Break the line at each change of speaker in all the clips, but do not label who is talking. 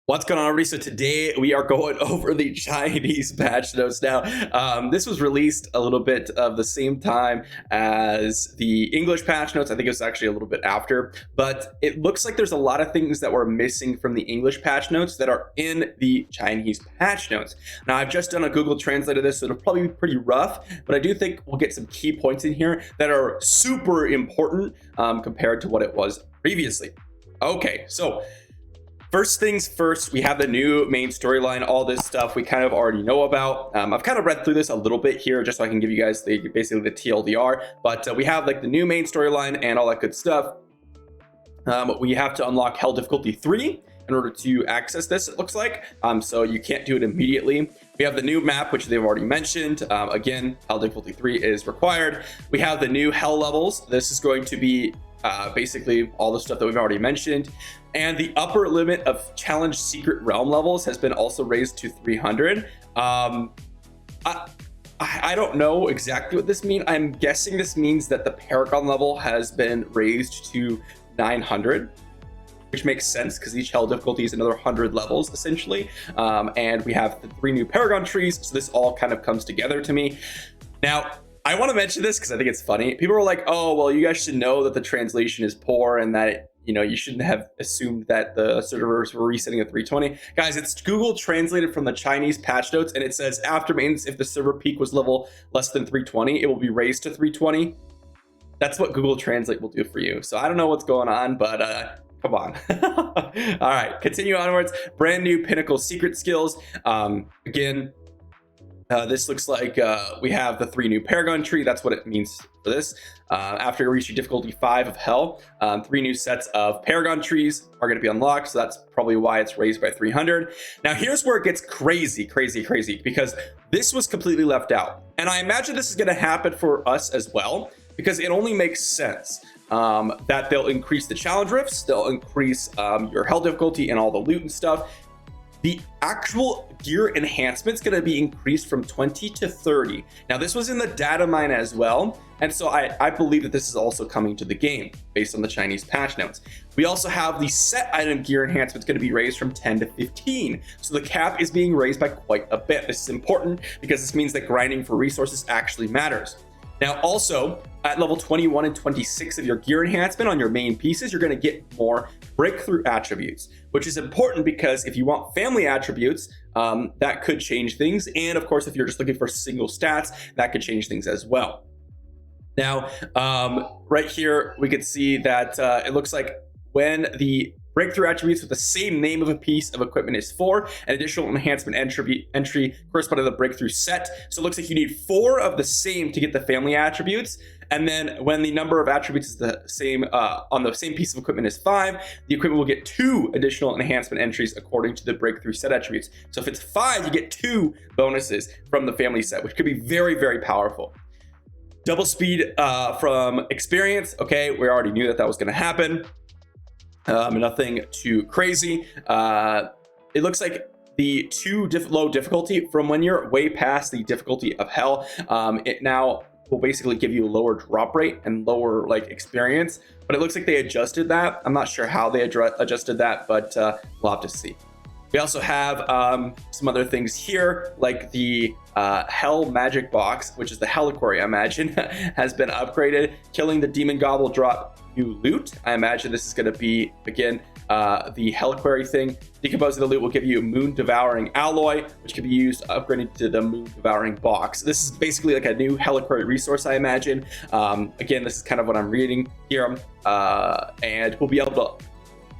What's going on, everybody? So today we are going over the Chinese patch notes. Now, this was released a little bit of the same time as the English patch notes. I think it was actually a little bit after, but it looks like there's a lot of things that were missing from the English patch notes that are in the Chinese patch notes. Now, I've just done a Google Translate of this, so it'll probably be pretty rough, but I do think we'll get some key points in here that are super important compared to what it was previously. Okay, so first things first, we have the new main storyline. All this stuff we kind of already know about. I've kind of read through this a little bit here just so I can give you guys basically the TLDR, but we have like the new main storyline and all that good stuff. We have to unlock Hell Difficulty 3 in order to access this, it looks like. So you can't do it immediately. We have the new map, which they've already mentioned. Again, Hell Difficulty 3 is required. We have the new Hell levels. This is going to be basically all the stuff that we've already mentioned. And the upper limit of challenge secret realm levels has been also raised to 300. I don't know exactly what this means. I'm guessing this means that the Paragon level has been raised to 900, which makes sense because each Hell difficulty is another 100 levels essentially. And we have the 3 new Paragon trees, so this all kind of comes together to me. Now, I want to mention this because I think it's funny. People are like, oh, well, you guys should know that the translation is poor and that, you know, you shouldn't have assumed that the servers were resetting at 320. Guys, it's Google translated from the Chinese patch notes, and it says after maintenance, if the server peak was level less than 320, it will be raised to 320. That's what Google Translate will do for you. So I don't know what's going on, but come on. All right, continue onwards. Brand new Pinnacle secret skills. Again, this looks like we have the 3 new Paragon tree. That's what it means for this. After you reach difficulty 5 of Hell, 3 new sets of Paragon trees are going to be unlocked. So that's probably why it's raised by 300. Now here's where it gets crazy, because this was completely left out. And I imagine this is going to happen for us as well, because it only makes sense that they'll increase the challenge rifts, they'll increase your Hell difficulty and all the loot and stuff. The actual gear enhancement is going to be increased from 20 to 30. Now, this was in the data mine as well, and so I believe that this is also coming to the game based on the Chinese patch notes. We also have the set item gear enhancement is going to be raised from 10 to 15. So the cap is being raised by quite a bit. This is important because this means that grinding for resources actually matters. Now, also at level 21 and 26 of your gear enhancement on your main pieces, you're going to get more breakthrough attributes, which is important because if you want family attributes, that could change things. And of course, if you're just looking for single stats, that could change things as well. Now, right here, we could see that it looks like when the breakthrough attributes with the same name of a piece of equipment is 4, an additional enhancement entry corresponding to the breakthrough set. So it looks like you need 4 of the same to get the family attributes. And then when the number of attributes is the same on the same piece of equipment is 5, the equipment will get 2 additional enhancement entries according to the breakthrough set attributes. So if it's 5, you get 2 bonuses from the family set, which could be very, very powerful. Double speed from experience. Okay, we already knew that that was going to happen. Nothing too crazy. It looks like the 2 low difficulty from when you're way past the difficulty of Hell, it now will basically give you a lower drop rate and lower like experience, but it looks like they adjusted that. I'm not sure how they adjusted that, but we'll have to see. We also have some other things here, like the Hell Magic Box, which is the Helliquary, I imagine, has been upgraded. Killing the Demon God will drop new loot. I imagine this is going to be, again, the Helliquary thing. Decomposing the loot will give you a Moon Devouring Alloy, which can be used upgraded to the Moon Devouring Box. This is basically like a new Helliquary resource, I imagine. Again, this is kind of what I'm reading here. And we'll be able to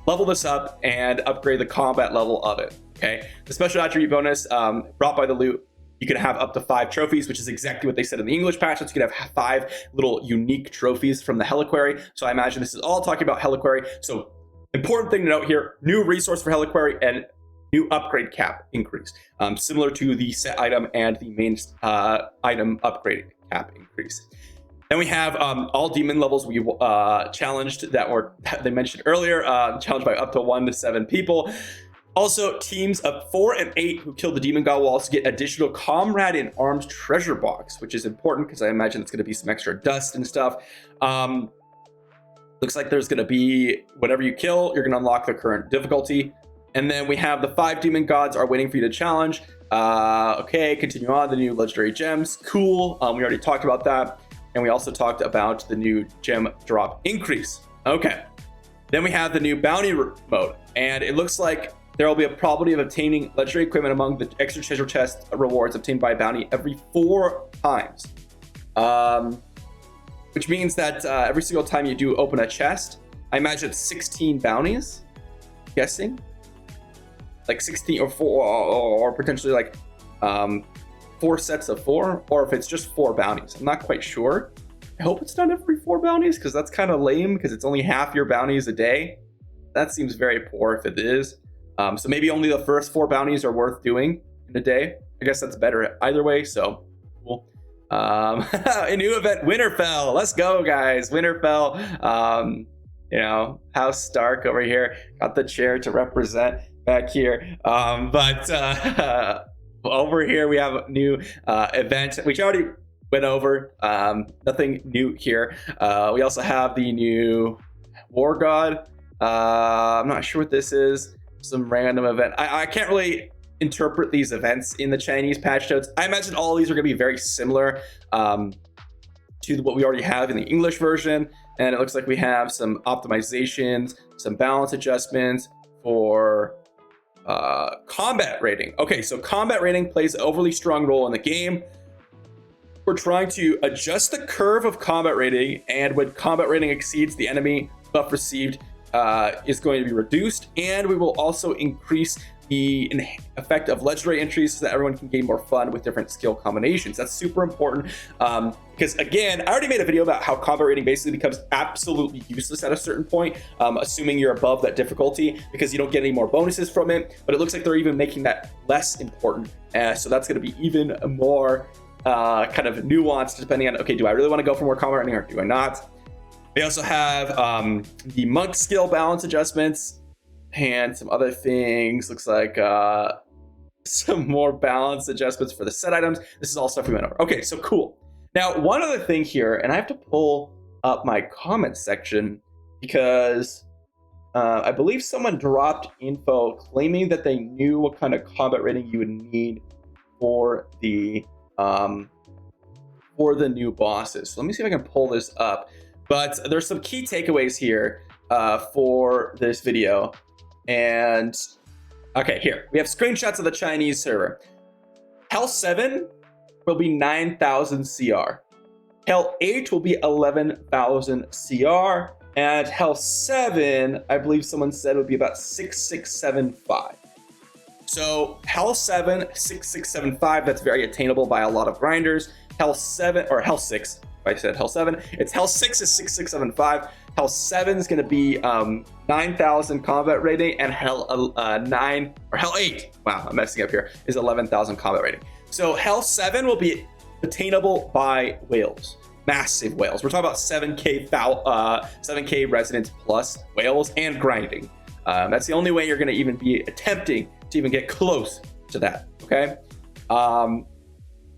level this up and upgrade the combat level of it. Okay, the special attribute bonus brought by the loot, you can have up to 5 trophies, which is exactly what they said in the English patch. So you can have 5 little unique trophies from the Helliquary. So I imagine this is all talking about Helliquary. So important thing to note here, new resource for Helliquary and new upgrade cap increase, similar to the set item and the main item upgrade cap increase. Then we have all demon levels we challenged that they mentioned earlier, challenged by up to 1 to 7 people. Also, teams of 4 and 8 who kill the demon god will also get additional Comrade in Arms treasure box, which is important because I imagine it's going to be some extra dust and stuff. Looks like there's going to be, whenever you kill, you're going to unlock the current difficulty. And then we have the 5 demon gods are waiting for you to challenge. Okay, continue on. The new legendary gems. Cool. We already talked about that. And we also talked about the new gem drop increase. Okay. Then we have the new bounty mode. And it looks like there will be a probability of obtaining legendary equipment among the extra treasure chest rewards obtained by bounty every 4 times. Which means that every single time you do open a chest, I imagine it's 16 bounties, guessing. Like 16 or 4, or potentially like 4 sets of 4, or if it's just 4 bounties. I'm not quite sure. I hope it's not every 4 bounties, because that's kind of lame, because it's only half your bounties a day. That seems very poor if it is. So maybe only the first 4 bounties are worth doing in a day. I guess that's better either way, so cool. A new event, Winterfell. Let's go, guys. Winterfell. You know, House Stark over here. Got the chair to represent back here. Over here we have a new event, which I already went over. Nothing new here. We also have the new War God. I'm not sure what this is. Some random event. I can't really interpret these events in the Chinese patch notes. I imagine all of these are going to be very similar to what we already have in the English version. And it looks like we have some optimizations, some balance adjustments for combat rating. Okay, so combat rating plays an overly strong role in the game. We're trying to adjust the curve of combat rating, and when combat rating exceeds, the enemy buff received is going to be reduced, and we will also increase the effect of legendary entries so that everyone can gain more fun with different skill combinations. That's super important because, again, I already made a video about how combat rating basically becomes absolutely useless at a certain point, assuming you're above that difficulty, because you don't get any more bonuses from it. But it looks like they're even making that less important, so that's going to be even more kind of nuanced depending on, okay, do I really want to go for more combat rating or do I not? They also have the monk skill balance adjustments and some other things. Looks like some more balance adjustments for the set items. This is all stuff we went over. Okay, so cool. Now, one other thing here, and I have to pull up my comments section because I believe someone dropped info claiming that they knew what kind of combat rating you would need for the new bosses. So let me see if I can pull this up. But there's some key takeaways here for this video. And okay, here we have screenshots of the Chinese server. Hell 7 will be 9,000 CR. Hell 8 will be 11,000 CR. And Hell 7, I believe someone said, would be about 6,675. So Hell 7, 6,675, that's very attainable by a lot of grinders. Hell 7, or Hell 6, if I said Hell 7, it's Hell 6 is 6,675. Hell 7 is going to be 9,000 combat rating, and Hell 9 or Hell 8. Wow, I'm messing up here. Is 11,000 combat rating. So Hell 7 will be attainable by whales, massive whales. We're talking about 7K residents plus whales and grinding. That's the only way you're going to even be attempting to even get close to that. Okay.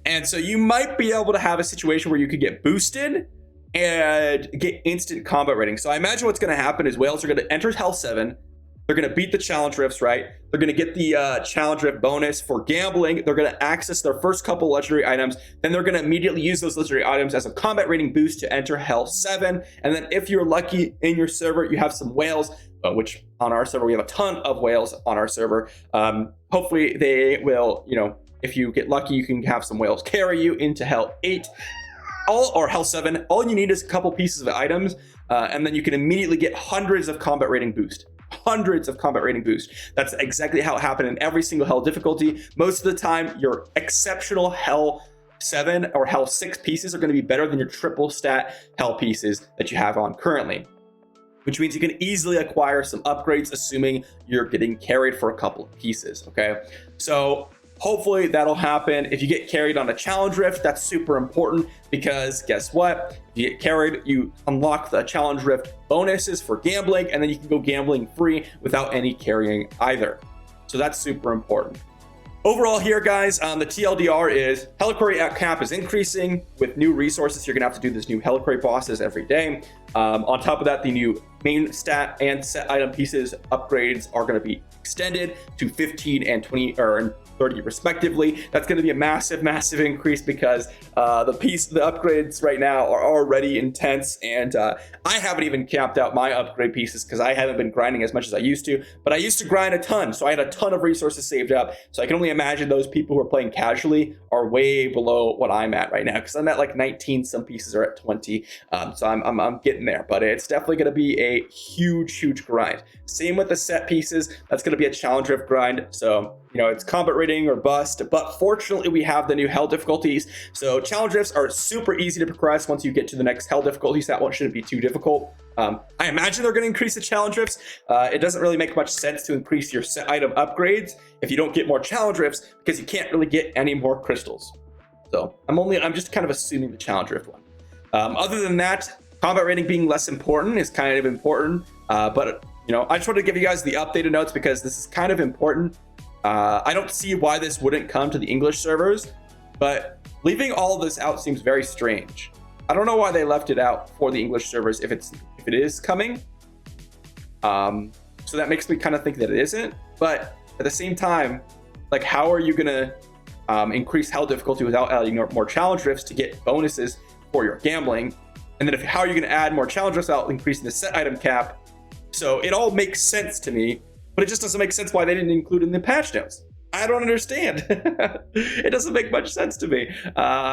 And so you might be able to have a situation where you could get boosted and get instant combat rating. So I imagine what's going to happen is whales are going to enter Hell 7. They're going to beat the challenge rifts, right? They're going to get the challenge rift bonus for gambling. They're going to access their first couple legendary items. Then they're going to immediately use those legendary items as a combat rating boost to enter Hell 7. And then if you're lucky in your server, you have some whales, which on our server, we have a ton of whales on our server. Hopefully they will, you know, if you get lucky, you can have some whales carry you into Hell 8 or Hell 7. All you need is a couple pieces of items, and then you can immediately get hundreds of combat rating boost. Hundreds of combat rating boost. That's exactly how it happened in every single Hell difficulty. Most of the time, your exceptional Hell 7 or Hell 6 pieces are going to be better than your triple stat Hell pieces that you have on currently, which means you can easily acquire some upgrades, assuming you're getting carried for a couple of pieces. Okay, so hopefully that'll happen. If you get carried on a challenge rift, that's super important, because guess what? If you get carried, you unlock the challenge rift bonuses for gambling, and then you can go gambling free without any carrying either. So that's super important. Overall here, guys, the TLDR is Helliquary cap is increasing with new resources. You're gonna have to do this new Helliquary bosses every day. On top of that, the new main stat and set item pieces upgrades are going to be extended to 15 and 20 or 30 respectively. That's going to be a massive increase because the upgrades right now are already intense, and I haven't even capped out my upgrade pieces because I haven't been grinding as much as I used to, but I used to grind a ton, so I had a ton of resources saved up. So I can only imagine those people who are playing casually are way below what I'm at right now, because I'm at like 19, some pieces are at 20. So I'm getting there, but it's definitely going to be a huge grind. Same with the set pieces. That's going to be a challenge rift grind. So, you know, it's combat rating or bust, but fortunately we have the new hell difficulties. So challenge rifts are super easy to progress once you get to the next hell difficulties. That one shouldn't be too difficult. I imagine they're going to increase the challenge rifts. It doesn't really make much sense to increase your set item upgrades if you don't get more challenge rifts, because you can't really get any more crystals. So I'm just kind of assuming the challenge rift one. Other than that, combat rating being less important is kind of important, but you know, I just wanted to give you guys the updated notes because this is kind of important. I don't see why this wouldn't come to the English servers, but leaving all of this out seems very strange. I don't know why they left it out for the English servers if it is coming. So that makes me kind of think that it isn't. But at the same time, like, how are you gonna increase hell difficulty without adding more challenge rifts to get bonuses for your gambling? And then how are you gonna add more challenge rifts without increasing the set item cap? So it all makes sense to me, but it just doesn't make sense why they didn't include it in the patch notes. I don't understand. It doesn't make much sense to me.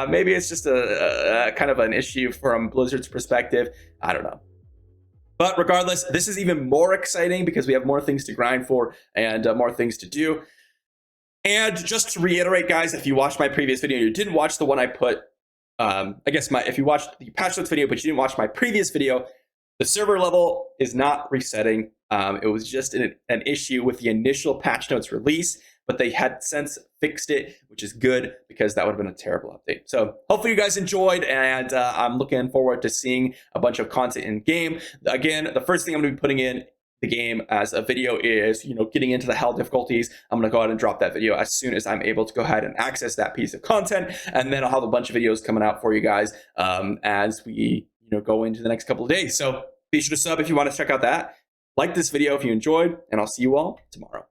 Maybe it's just a kind of an issue from Blizzard's perspective. I don't know. But regardless, this is even more exciting because we have more things to grind for and more things to do. And just to reiterate, guys, if you watched my previous video, you didn't watch the one I put, if you watched the patch notes video, but you didn't watch my previous video, the server level is not resetting. It was just an issue with the initial patch notes release, but they had since fixed it, which is good because that would have been a terrible update. So hopefully you guys enjoyed, and I'm looking forward to seeing a bunch of content in game. Again, the first thing I'm going to be putting in the game as a video is, you know, getting into the hell difficulties. I'm going to go ahead and drop that video as soon as I'm able to go ahead and access that piece of content, and then I'll have a bunch of videos coming out for you guys as we go into the next couple of days. So be sure to sub if you want to check out that. Like this video if you enjoyed, and I'll see you all tomorrow.